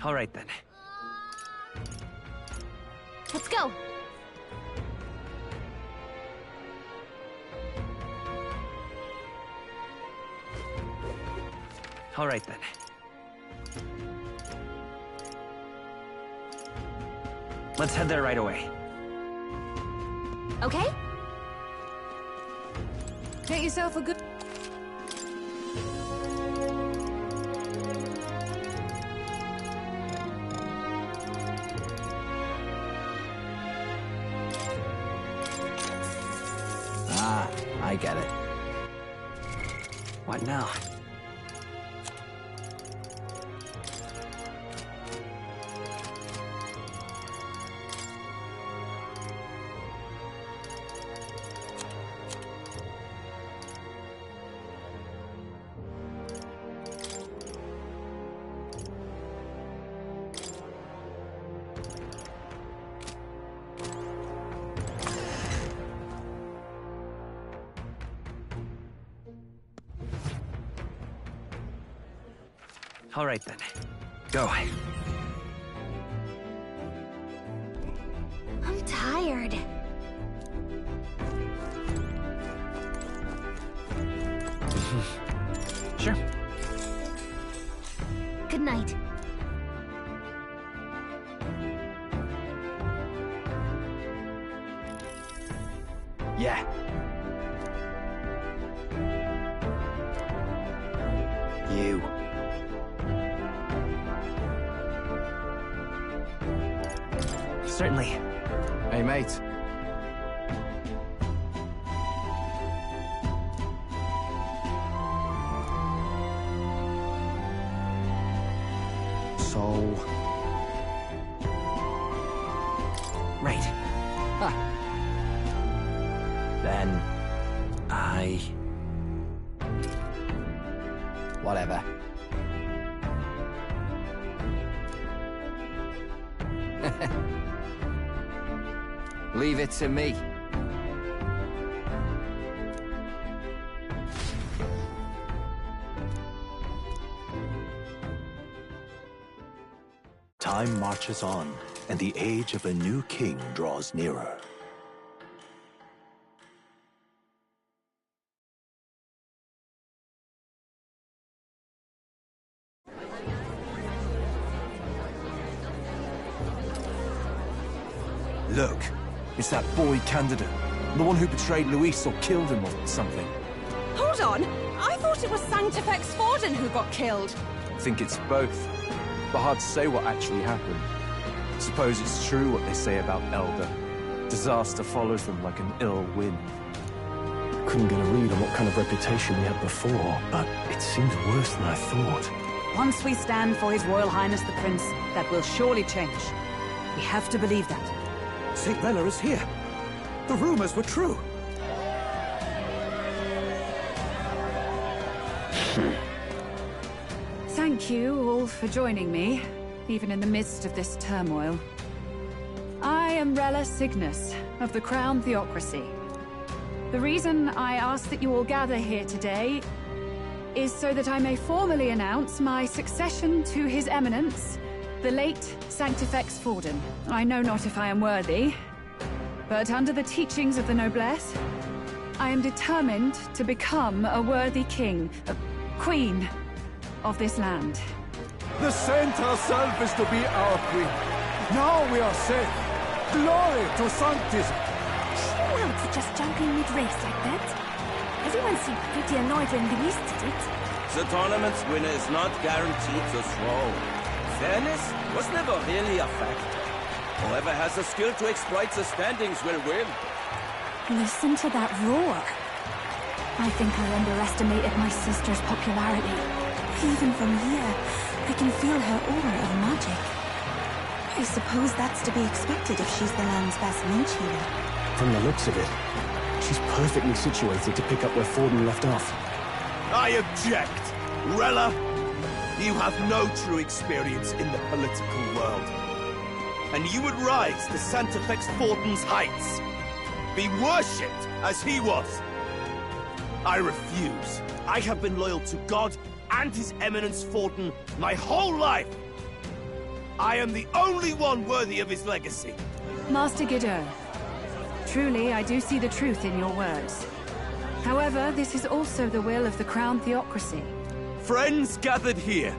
All right then. Let's go. All right then. Let's head there right away. Okay? Get yourself a good... Ah, I get it. What now? All right then. Go. I'm tired. Sure. Good night. Yeah. You. Certainly. Hey, mate. So... Right. Ha. Then... Whatever. Leave it to me. Time marches on, and the age of a new king draws nearer. Look, it's that boy candidate. The one who betrayed Luis or killed him or something. Hold on! I thought it was Sanctifex Forden who got killed. I think it's both. But hard to say what actually happened. Suppose it's true what they say about Elder. Disaster follows them like an ill wind. Couldn't get a read on what kind of reputation we had before, but it seems worse than I thought. Once we stand for His Royal Highness the Prince, that will surely change. We have to believe that. St. Rella is here. The rumors were true. Thank you all for joining me, even in the midst of this turmoil. I am Rella Cygnus, of the Crown Theocracy. The reason I ask that you all gather here today is so that I may formally announce my succession to His Eminence, the late Sanctifex Forden. I know not if I am worthy, but under the teachings of the noblesse, I am determined to become a worthy king, a queen of this land. The saint herself is to be our queen. Now we are safe. Glory to Sanctism. Allowed to just jump in mid-race like that? Everyone seemed pretty annoyed when Luis did it. The tournament's winner is not guaranteed the throne. Fairness was never really a factor. Whoever has the skill to exploit the standings will win. Listen to that roar. I think I underestimated my sister's popularity. Even from here, I can feel her aura of magic. I suppose that's to be expected if she's the land's best mage healer. From the looks of it, she's perfectly situated to pick up where Forden left off. I object! Rella, you have no true experience in the political world. And you would rise to Sanctifex Forden's heights. Be worshipped as he was. I refuse. I have been loyal to God and His Eminence Forden my whole life. I am the only one worthy of his legacy. Master Guido, truly I do see the truth in your words. However, this is also the will of the Crown Theocracy. Friends gathered here,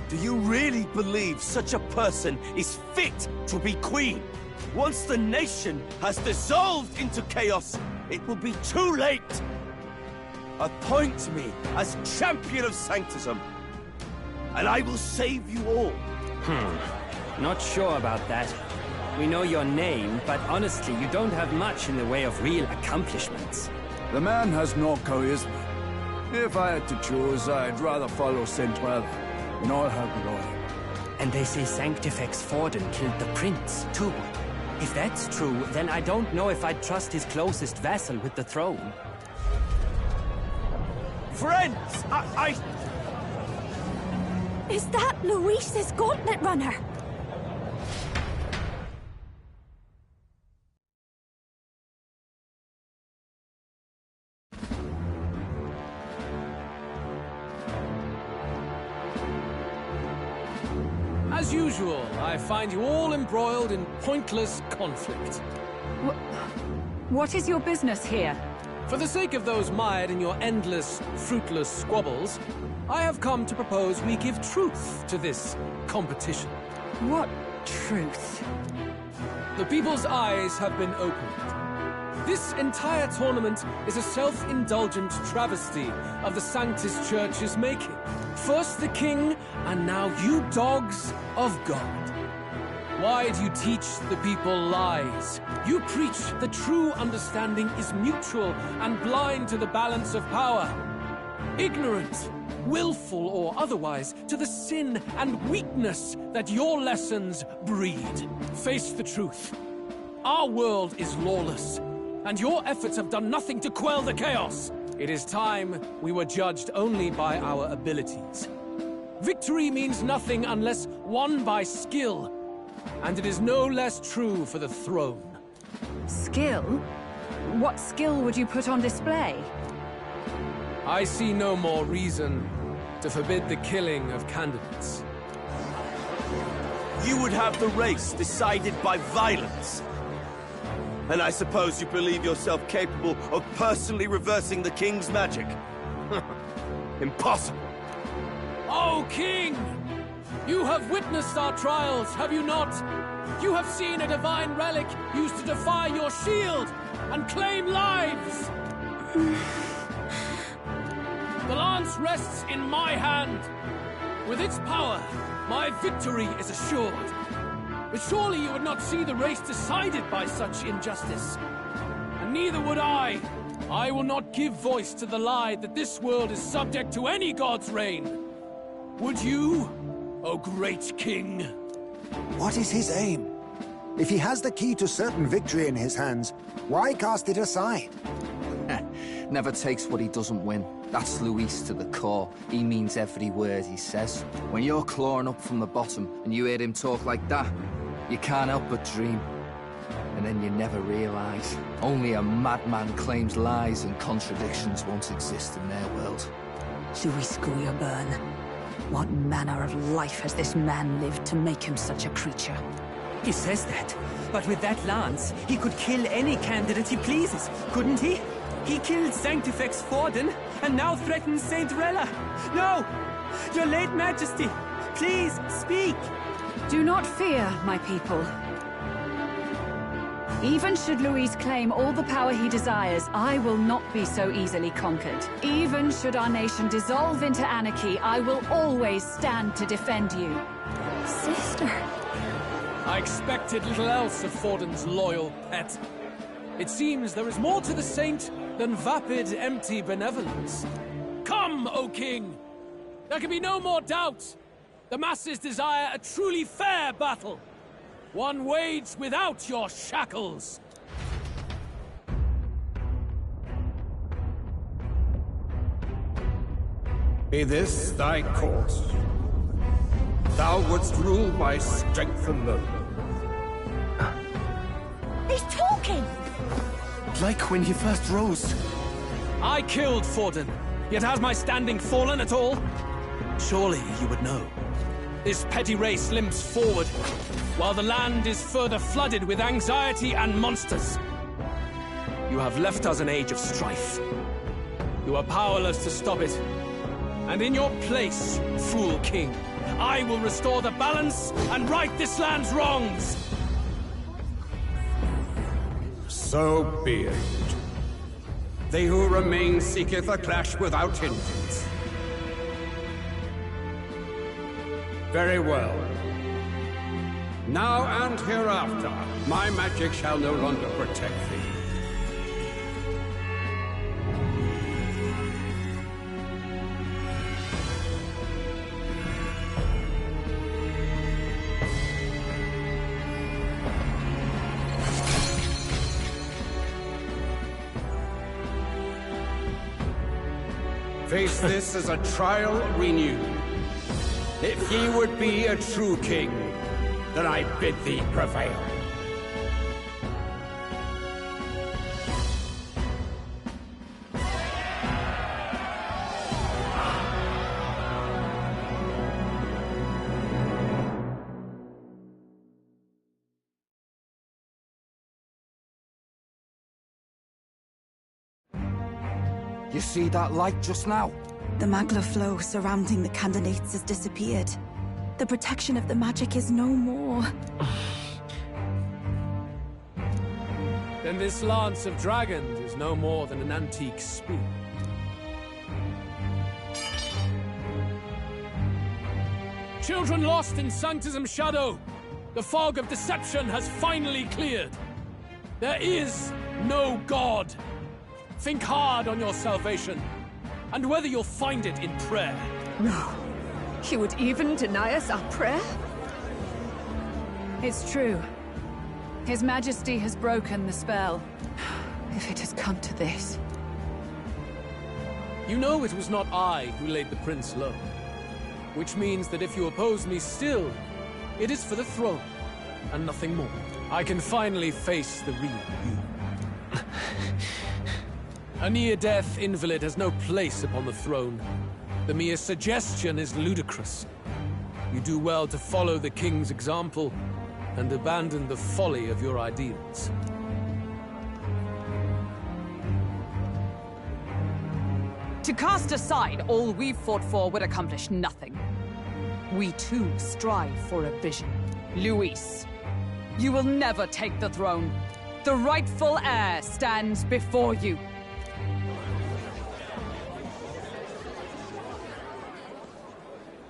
do you really believe such a person is fit to be queen? Once the nation has dissolved into chaos, it will be too late. Appoint me as champion of sanctism, and I will save you all. Not sure about that. We know your name, but honestly, you don't have much in the way of real accomplishments. The man has no charisma. If I had to choose, I'd rather follow Saint Well in all her glory. And they say Sanctifex Forden killed the prince, too. If that's true, then I don't know if I'd trust his closest vassal with the throne. Friends, Is that Luis's gauntlet runner? As usual, I find you all embroiled in pointless conflict. What is your business here? For the sake of those mired in your endless, fruitless squabbles, I have come to propose we give truth to this competition. What truth? The people's eyes have been opened. This entire tournament is a self-indulgent travesty of the Sanctus Church's making. First the king, and now you dogs of God. Why do you teach the people lies? You preach that true understanding is mutual and blind to the balance of power. Ignorant, willful or otherwise, to the sin and weakness that your lessons breed. Face the truth. Our world is lawless, and your efforts have done nothing to quell the chaos. It is time we were judged only by our abilities. Victory means nothing unless won by skill, and it is no less true for the throne. Skill? What skill would you put on display? I see no more reason to forbid the killing of candidates. you would have the race decided by violence. And I suppose you believe yourself capable of personally reversing the King's magic? Impossible. Oh, King! You have witnessed our trials, have you not? You have seen a divine relic used to defy your shield and claim lives! The lance rests in my hand. With its power, my victory is assured. But surely you would not see the race decided by such injustice. And neither would I. I will not give voice to the lie that this world is subject to any god's reign. Would you, O great king? What is his aim? If he has the key to certain victory in his hands, why cast it aside? Never takes what he doesn't win. That's Luis to the core. He means every word he says. When you're clawing up from the bottom and you hear him talk like that, you can't help but dream. And then you never realize. Only a madman claims lies and contradictions won't exist in their world. Luis Burn. What manner of life has this man lived to make him such a creature? He says that, but with that lance, he could kill any candidate he pleases, couldn't he? He killed Sanctifex Forden, and now threatens Saint Rella. No! Your late Majesty, please, speak! Do not fear, my people. Even should Luis claim all the power he desires, I will not be so easily conquered. Even should our nation dissolve into anarchy, I will always stand to defend you. Sister. I expected little else of Forden's loyal pet. It seems there is more to the saint than vapid, empty benevolence. Come, O King! There can be no more doubt. The masses desire a truly fair battle. One waged without your shackles. Be this thy course. Thou wouldst rule by strength alone. He's talking! Like when he first rose. I killed Forden, yet has my standing fallen at all? Surely you would know. This petty race limps forward, while the land is further flooded with anxiety and monsters. You have left us an age of strife. You are powerless to stop it. And in your place, fool king, I will restore the balance and right this land's wrongs! So be it. They who remain seeketh a clash without hindrance. Very well. Now and hereafter, my magic shall no longer protect thee. Face this as a trial renewed. If ye would be a true king, then I bid thee prevail. You see that light just now? The magla flow surrounding the candidates has disappeared. The protection of the magic is no more. Then this lance of dragons is no more than an antique spear. Children lost in Sanctism's shadow! The fog of deception has finally cleared! There is no God! Think hard on your salvation, and whether you'll find it in prayer. No. You would even deny us our prayer? It's true. His Majesty has broken the spell. If it has come to this. You know it was not I who laid the prince low. Which means that if you oppose me still, it is for the throne, and nothing more. I can finally face the real you. A near-death invalid has no place upon the throne. The mere suggestion is ludicrous. You do well to follow the king's example and abandon the folly of your ideals. To cast aside all we've fought for would accomplish nothing. We too strive for a vision. Luis, you will never take the throne. The rightful heir stands before you.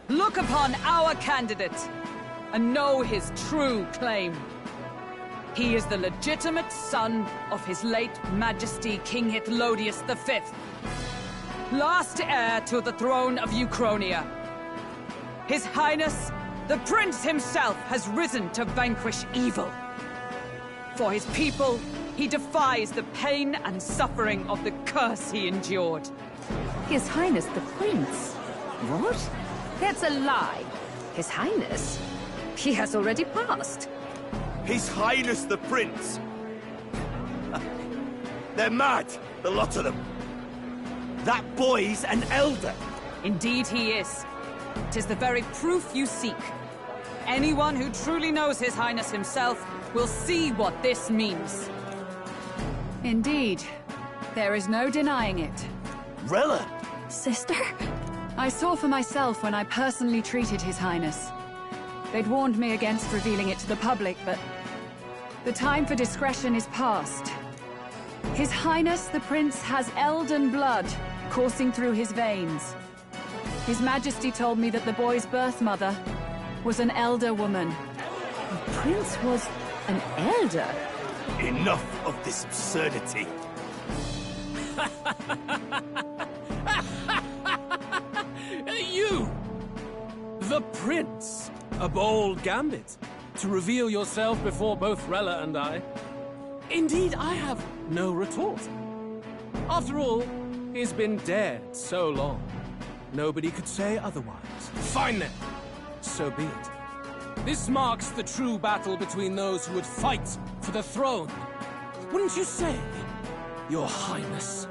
Look upon our candidate and know his true claim. He is the legitimate son of his late Majesty King Hythlodius V, last heir to the throne of Uchronia. His Highness, the Prince himself, has risen to vanquish evil. For his people, he defies the pain and suffering of the curse he endured. His Highness the Prince? What? That's a lie. His Highness? He has already passed. His Highness the Prince! They're mad, the lot of them. That boy's an elder. Indeed he is. 'Tis the very proof you seek. Anyone who truly knows His Highness himself will see what this means. Indeed. There is no denying it. Rella! Sister? I saw for myself when I personally treated His Highness. They'd warned me against revealing it to the public, but the time for discretion is past. His Highness the Prince has elden blood coursing through his veins. His Majesty told me that the boy's birth mother was an elder woman. The Prince was an elder? Enough of this absurdity. You! The Prince! A bold gambit. To reveal yourself before both Rella and I. Indeed, I have no retort. After all, he's been dead so long. Nobody could say otherwise. Fine then. So be it. This marks the true battle between those who would fight for the throne. Wouldn't you say, Your Highness?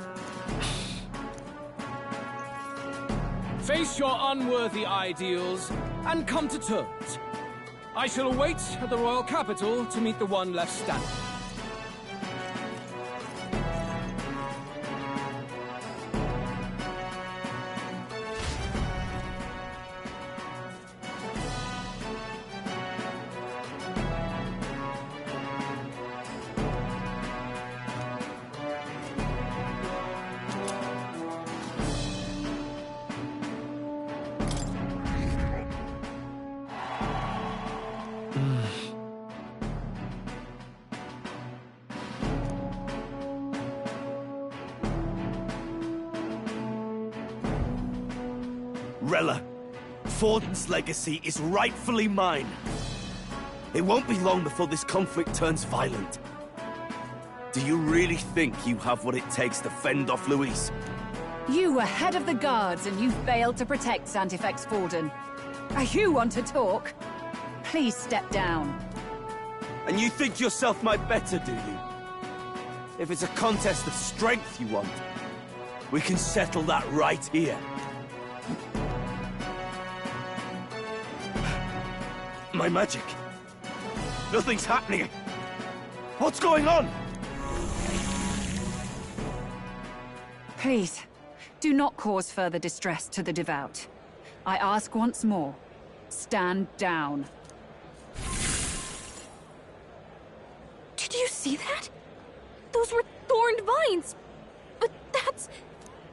Face your unworthy ideals and come to terms. I shall await at the royal capital to meet the one left standing. Rella, Forden's legacy is rightfully mine. It won't be long before this conflict turns violent. Do you really think you have what it takes to fend off Luis? You were head of the guards and you failed to protect Santifex Forden. You want to talk? Please step down. And you think yourself my better, do you? If it's a contest of strength you want, we can settle that right here. My magic. Nothing's happening. What's going on? Please, do not cause further distress to the devout. I ask once more, stand down. Did you see that? Those were thorned vines. But that's...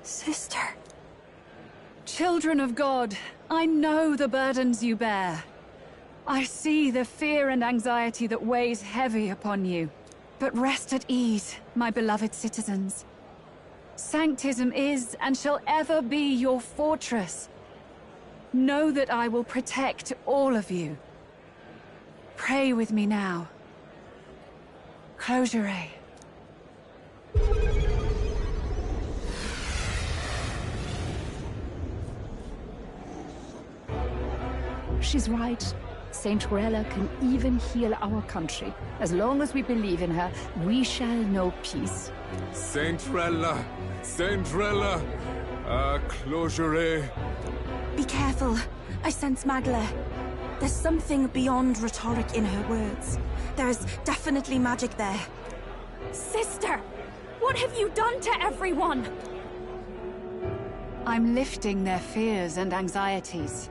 Sister. Children of God, I know the burdens you bear. I see the fear and anxiety that weighs heavy upon you. But rest at ease, my beloved citizens. Sanctism is and shall ever be your fortress. Know that I will protect all of you. Pray with me now. Close your eyes. She's right. Saint Rella can even heal our country. As long as we believe in her, we shall know peace. Saint Rella! Saint Rella! Closure. Be careful. I sense Magla. There's something beyond rhetoric in her words. There's definitely magic there. Sister! What have you done to everyone? I'm lifting their fears and anxieties.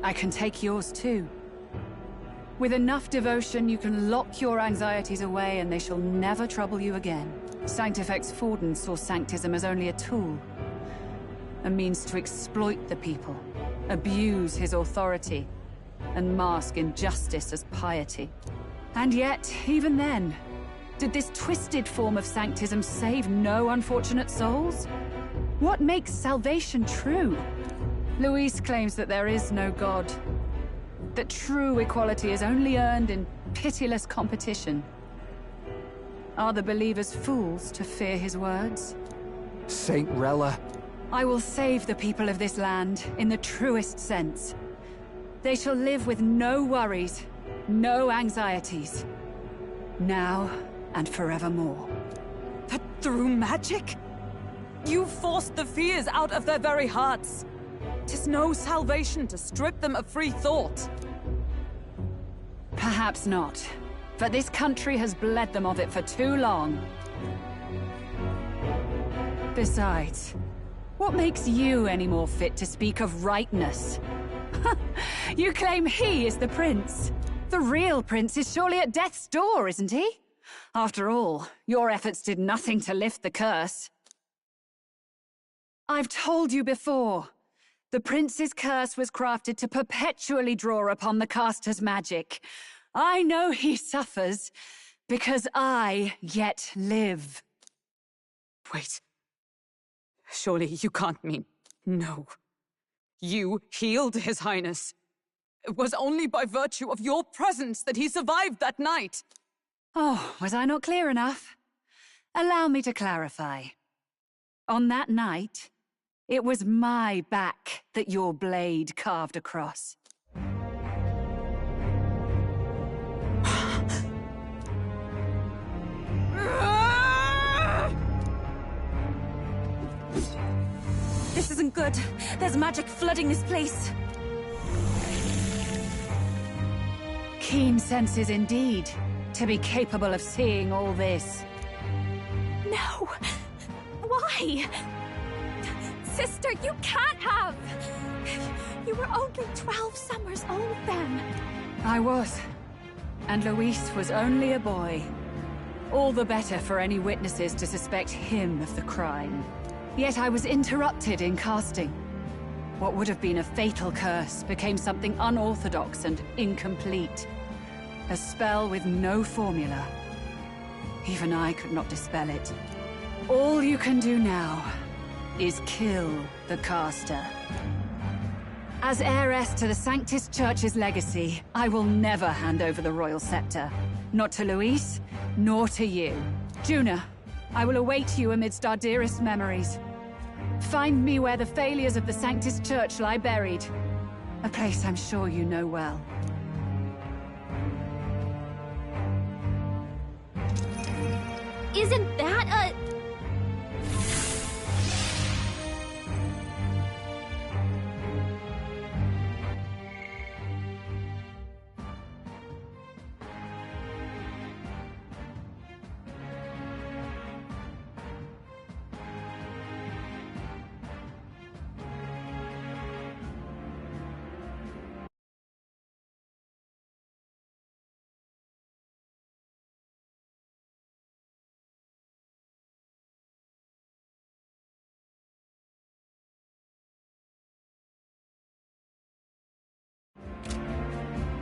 I can take yours too. With enough devotion, you can lock your anxieties away and they shall never trouble you again. Sanctifex Forden saw Sanctism as only a tool. A means to exploit the people, abuse his authority, and mask injustice as piety. And yet, even then, did this twisted form of Sanctism save no unfortunate souls? What makes salvation true? Luis claims that there is no God. That true equality is only earned in pitiless competition. Are the believers fools to fear his words? Saint Rella. I will save the people of this land in the truest sense. They shall live with no worries, no anxieties. Now and forevermore. That through magic? You forced the fears out of their very hearts. 'Tis no salvation to strip them of free thought. Perhaps not. But this country has bled them of it for too long. Besides, what makes you any more fit to speak of rightness? You claim he is the prince. The real prince is surely at death's door, isn't he? After all, your efforts did nothing to lift the curse. I've told you before. The prince's curse was crafted to perpetually draw upon the caster's magic. I know he suffers, because I yet live. Wait. Surely you can't mean... No. You healed His Highness. It was only by virtue of your presence that he survived that night. Oh, was I not clear enough? Allow me to clarify. On that night, it was my back that your blade carved across. This This isn't good. There's magic flooding this place. Keen senses indeed, to be capable of seeing all this. No! Why? Sister, you can't have! You were only 12 summers old then. I was. And Luis was only a boy. All the better for any witnesses to suspect him of the crime. Yet I was interrupted in casting. What would have been a fatal curse became something unorthodox and incomplete. A spell with no formula. Even I could not dispel it. All you can do now is kill the caster. As heiress to the Sanctus Church's legacy, I will never hand over the royal scepter. Not to Luis, nor to you. Juna, I will await you amidst our dearest memories. Find me where the failures of the Sanctus Church lie buried. A place I'm sure you know well. Isn't that a...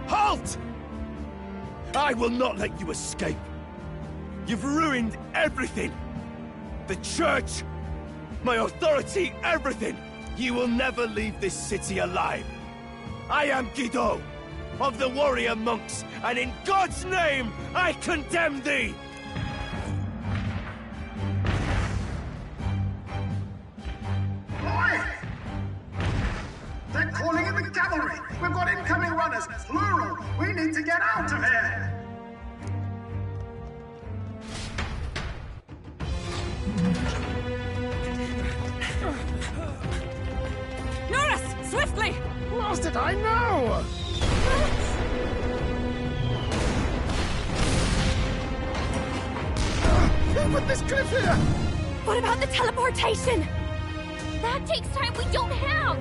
Halt! I will not let you escape. You've ruined everything. The church, my authority, everything. You will never leave this city alive. I am Guido, of the warrior monks, and in God's name, I condemn thee! Boy! They're calling in the cavalry! We've got incoming runners, plural! We need to get out of here! Norris! Swiftly! Lost it, I know! With this cliff here! What about the teleportation? That takes time we don't have!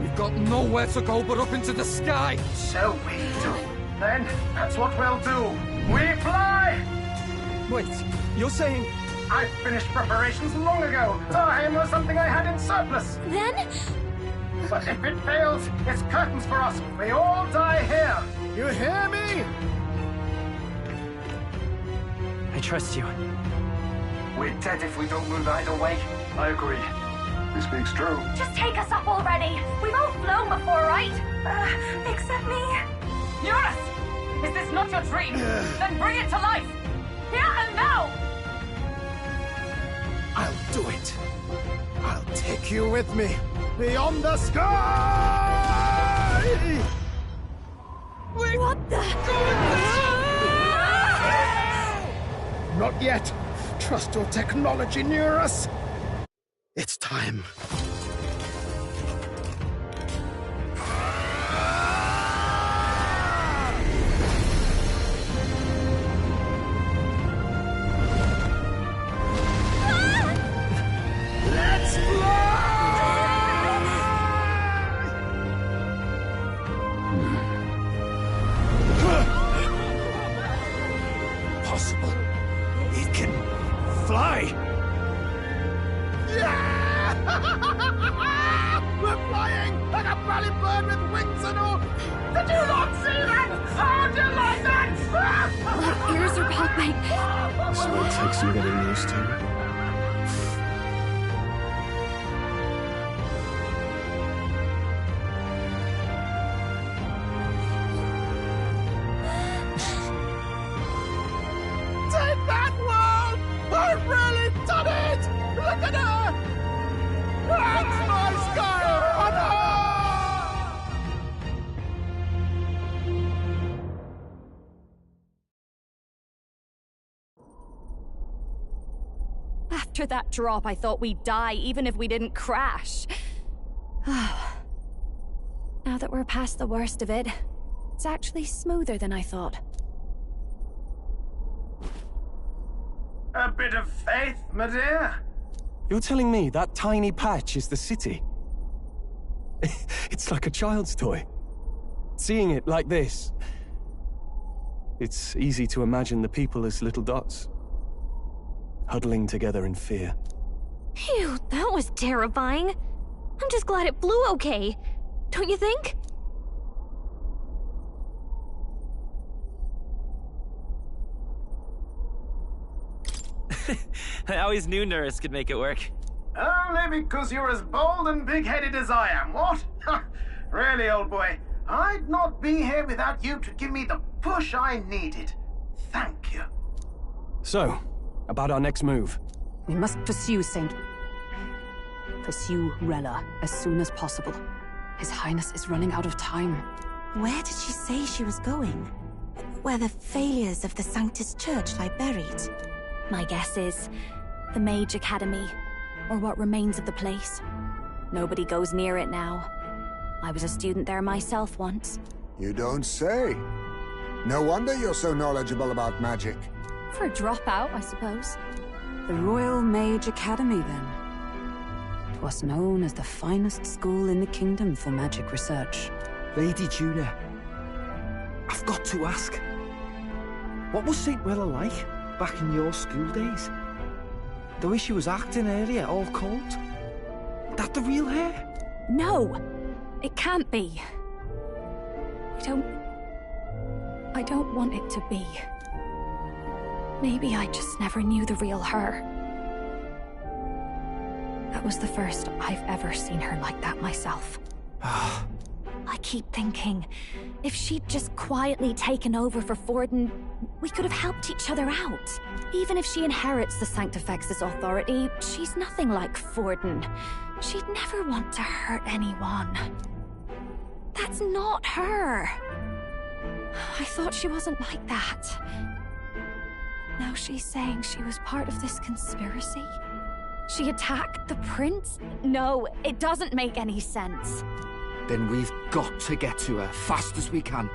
We've got nowhere to go but up into the sky! So we do. Then, that's what we'll do. We fly! Wait, you're saying... I finished preparations long ago. Time was something I had in surplus. Then? But if it fails, it's curtains for us. We all die here. You hear me? I trust you. We're dead if we don't move either way. I agree. He speaks true. Just take us up already. We've all flown before, right? Except me. Eurus! Is this not your dream? Then bring it to life! Here and now! I'll do it. I'll take you with me. Beyond the sky! What the... Not yet. Trust your technology near us. It's time. Let's Possible. It can fly. Yeah! We're flying like a bally bird with wings and all. Did you not see that? How do you like that? My ears are popping. So it takes some getting used to. Take that, world! I've really done it! Look at her! That's my sky runner! After that drop, I thought we'd die even if we didn't crash. Now that we're past the worst of it, it's actually smoother than I thought. A bit of faith, my dear? You're telling me that tiny patch is the city? It's like a child's toy. Seeing it like this, it's easy to imagine the people as little dots, huddling together in fear. Phew, that was terrifying. I'm just glad it flew okay. Don't you think? I always knew Nurse could make it work. Only because you're as bold and big-headed as I am, what? Really, old boy, I'd not be here without you to give me the push I needed. Thank you. So, about our next move. We must pursue Rella as soon as possible. His Highness is running out of time. Where did she say she was going? Where the failures of the Sanctus Church lie buried? My guess is the Mage Academy, or what remains of the place. Nobody goes near it now. I was a student there myself once. You don't say. No wonder you're so knowledgeable about magic. For a dropout, I suppose. The Royal Mage Academy, then. 'Twas known as the finest school in the kingdom for magic research. Lady Juna, I've got to ask. What was St. Rella like back in your school days? The way she was acting earlier, all cold? That the real her? No! It can't be. I don't want it to be. Maybe I just never knew the real her. That was the first I've ever seen her like that myself. I keep thinking, if she'd just quietly taken over for Forden, we could have helped each other out. Even if she inherits the Sanctifex's authority, she's nothing like Forden. She'd never want to hurt anyone. That's not her. I thought she wasn't like that. Now she's saying she was part of this conspiracy? She attacked the prince? No, it doesn't make any sense. Then we've got to get to her fast as we can.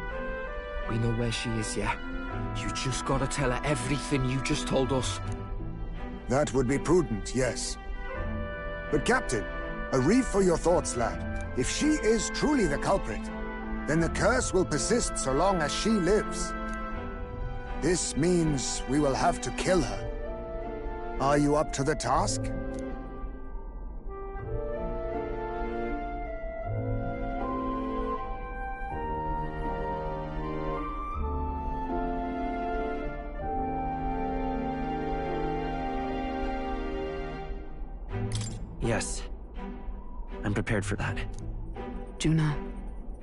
We know where she is, yeah? You just gotta tell her everything you just told us. That would be prudent, yes. But Captain, a reef for your thoughts, lad. If she is truly the culprit, then the curse will persist so long as she lives. This means we will have to kill her. Are you up to the task? Yes. I'm prepared for that. Juna,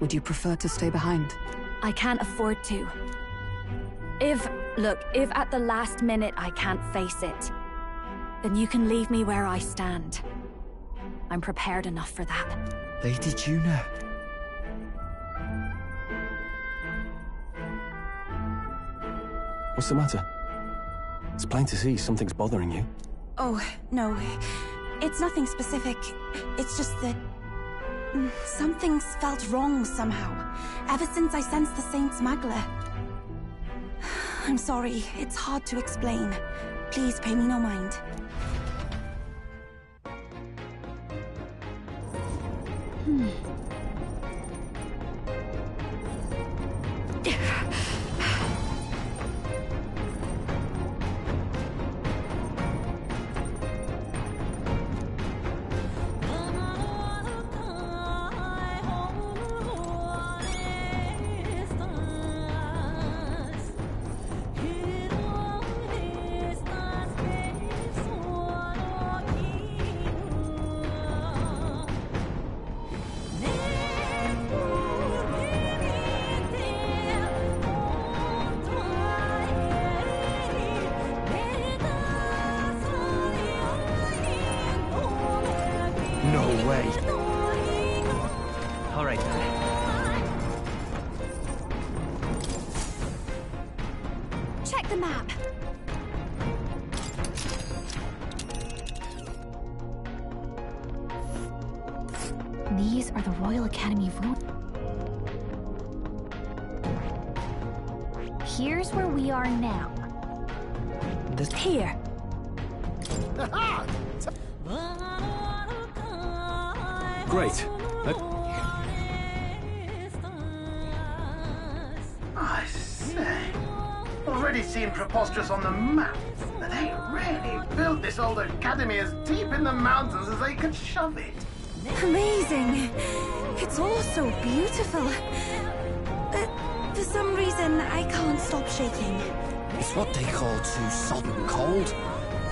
would you prefer to stay behind? I can't afford to. If at the last minute I can't face it, then you can leave me where I stand. I'm prepared enough for that. Lady Juna. What's the matter? It's plain to see something's bothering you. Oh, no. It's nothing specific. It's just that... something's felt wrong somehow. Ever since I sensed the Saint Smuggler. I'm sorry. It's hard to explain. Please pay me no mind. No way. All right, then. Check the map. These are the Royal Academy ruins. Here's where we are now. Here. Great. I say, already seem preposterous on the map, but they really built this old academy as deep in the mountains as they could shove it. Amazing. It's all so beautiful. For some reason, I can't stop shaking. It's what they call too sodden cold.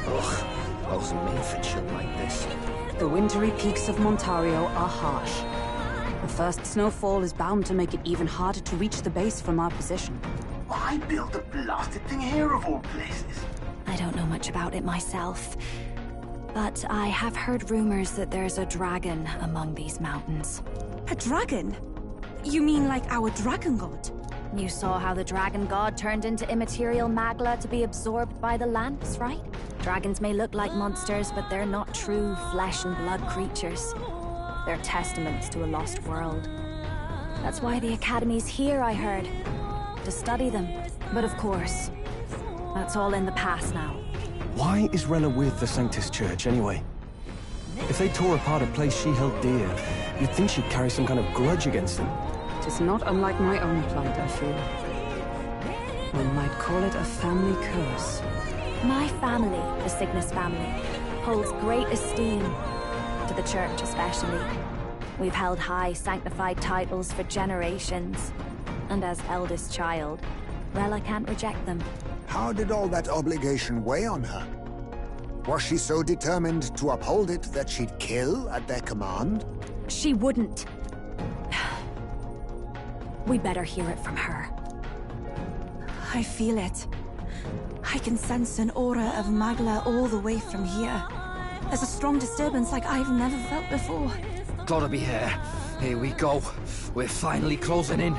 Ugh, I wasn't made for chill like this. The wintry peaks of Montario are harsh. The first snowfall is bound to make it even harder to reach the base from our position. Why build a blasted thing here of all places? I don't know much about it myself, but I have heard rumors that there's a dragon among these mountains. A dragon? You mean like our dragon god? You saw how the dragon god turned into immaterial magla to be absorbed by the lance, right? Dragons may look like monsters, but they're not true flesh and blood creatures. They're testaments to a lost world. That's why the Academy's here, I heard. To study them. But of course, that's all in the past now. Why is Rella with the Sanctus Church, anyway? If they tore apart a place she held dear, you'd think she'd carry some kind of grudge against them. It is not unlike my own plight, I feel. One might call it a family curse. My family, the Cygnus family, holds great esteem, to the Church especially. We've held high sanctified titles for generations, and as eldest child, Rella can't reject them. How did all that obligation weigh on her? Was she so determined to uphold it that she'd kill at their command? She wouldn't. We'd better hear it from her. I feel it. I can sense an aura of Magla all the way from here. There's a strong disturbance like I've never felt before. Gotta be here. Here we go. We're finally closing in.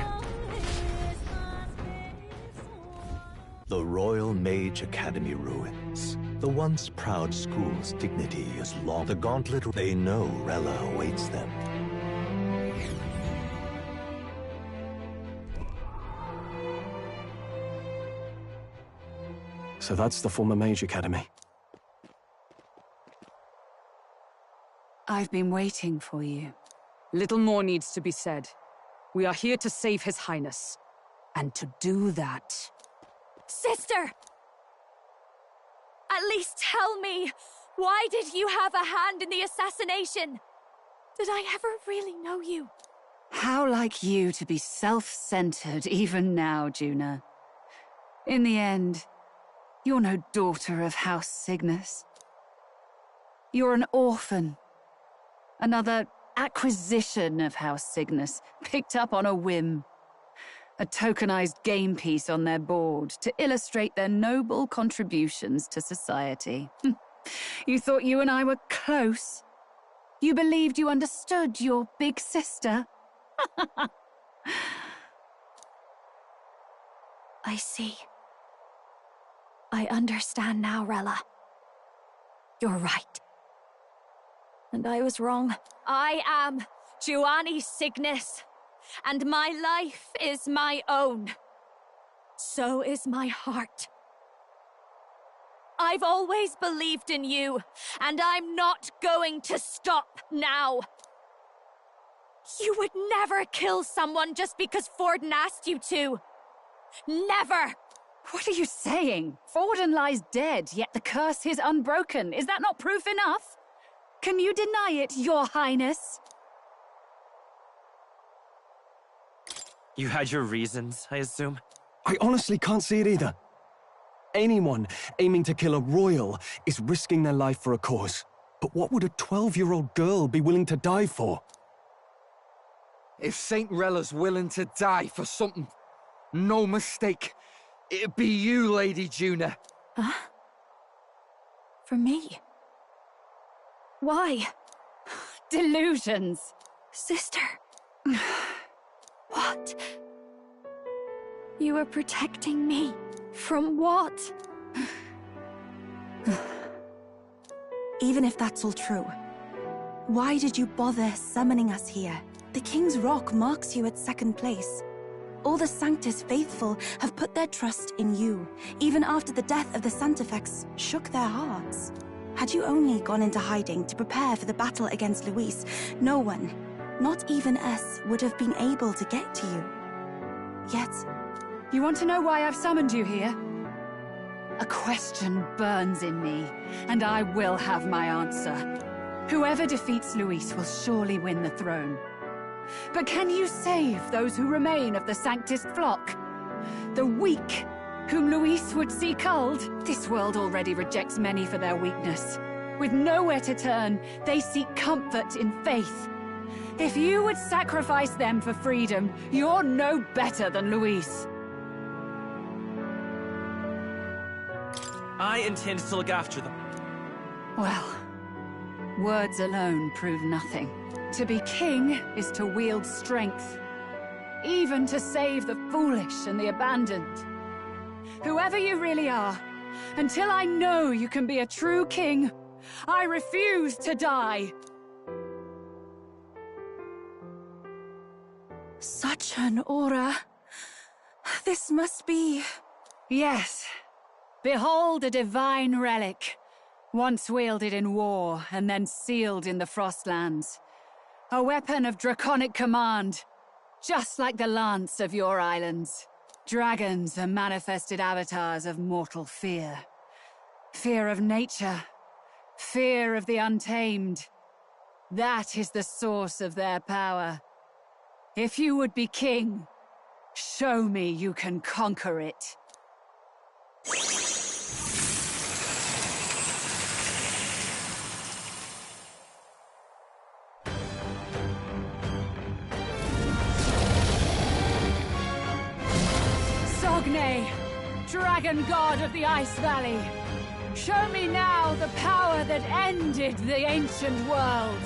The Royal Mage Academy ruins. The once proud school's dignity is long. The gauntlet, they know Rella awaits them. So that's the former Mage Academy. I've been waiting for you. Little more needs to be said. We are here to save His Highness. And to do that... Sister! At least tell me, why did you have a hand in the assassination? Did I ever really know you? How like you to be self-centered even now, Juna. In the end, you're no daughter of House Cygnus. You're an orphan. Another acquisition of House Cygnus, picked up on a whim. A tokenized game piece on their board to illustrate their noble contributions to society. You thought you and I were close? You believed you understood your big sister? I see. I understand now, Rella. You're right. And I was wrong. I am Giovanni Cygnus, and my life is my own. So is my heart. I've always believed in you, and I'm not going to stop now. You would never kill someone just because Forden asked you to. Never! What are you saying? Forden lies dead, yet the curse is unbroken. Is that not proof enough? Can you deny it, Your Highness? You had your reasons, I assume? I honestly can't see it either. Anyone aiming to kill a royal is risking their life for a cause. But what would a 12-year-old girl be willing to die for? If Saint Rella's willing to die for something, no mistake, it'd be you, Lady Juna. Huh? For me? Why? Delusions. Sister. What? You were protecting me. From what? Even if that's all true, Why did you bother summoning us here? The King's Rock marks you at second place. All the Sanctus faithful have put their trust in you, even after the death of the Santafex shook their hearts. Had you only gone into hiding to prepare for the battle against Luis, no one, not even us, would have been able to get to you. Yet... You want to know why I've summoned you here? A question burns in me, and I will have my answer. Whoever defeats Luis will surely win the throne. But can you save those who remain of the Sanctus flock? The weak, whom Luis would see culled? This world already rejects many for their weakness. With nowhere to turn, they seek comfort in faith. If you would sacrifice them for freedom, you're no better than Luis. I intend to look after them. Well, words alone prove nothing. To be king is to wield strength, even to save the foolish and the abandoned. Whoever you really are, until I know you can be a true king, I refuse to die. Such an aura. This must be... Yes. Behold a divine relic, once wielded in war and then sealed in the Frostlands. A weapon of draconic command, just like the lance of your islands. Dragons are manifested avatars of mortal fear. Fear of nature, fear of the untamed. That is the source of their power. If you would be king, show me you can conquer it. Dragon god of the Ice Valley, show me now the power that ended the ancient world.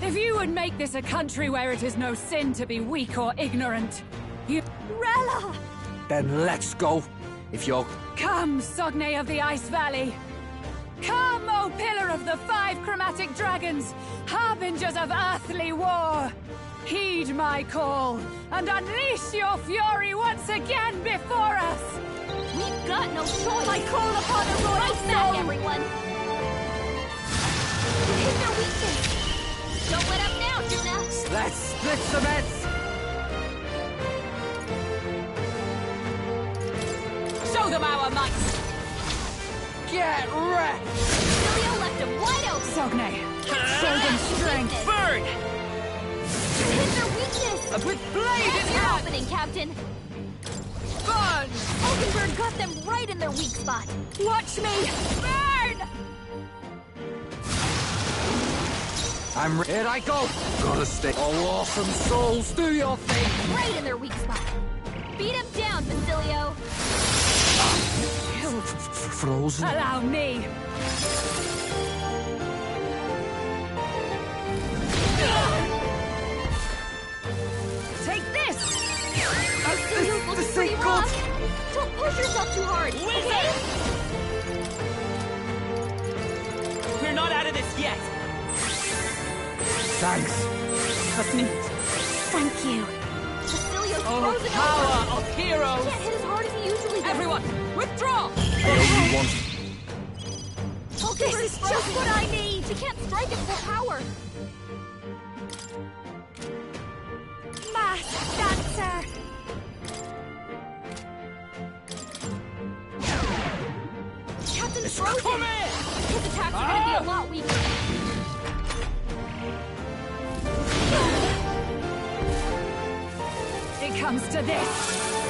If you would make this a country where it is no sin to be weak or ignorant, you... Rella! Then let's go. If you're... Come, Sogne of the Ice Valley! Come, O Pillar of the 5 Chromatic Dragons, harbingers of earthly war! Heed my call, and unleash your fury once again before us! We've got no choice! I call upon a royal Right back, everyone! Hit their weakness! Don't let up now, Juna! Let's split some heads! Show them our might! Get wrecked! Cilio left him wide open! Sogne, show them strength! Burn! Hit their weakness! With blade in That's your hand! opening, Captain! Burn! Oakenberg got them right in their weak spot! Watch me! Burn! Here I go! Gotta stay. Oh, awesome souls, do your thing! Right in their weak spot! Beat him down, Basilio! Frozen? Allow me! Take this! Basilio's looking pretty rough! Don't push yourself too hard, okay? We're not out of this yet! Thanks. That's neat. Thank you. Basilio's Oh, frozen power over! of heroes! He can't hit as hard as he usually does! Everyone, withdraw! This is just what I need! He can't strike at full power! Mass Dancer! Captain's frozen! His attacks are gonna be a lot weaker! It comes to this!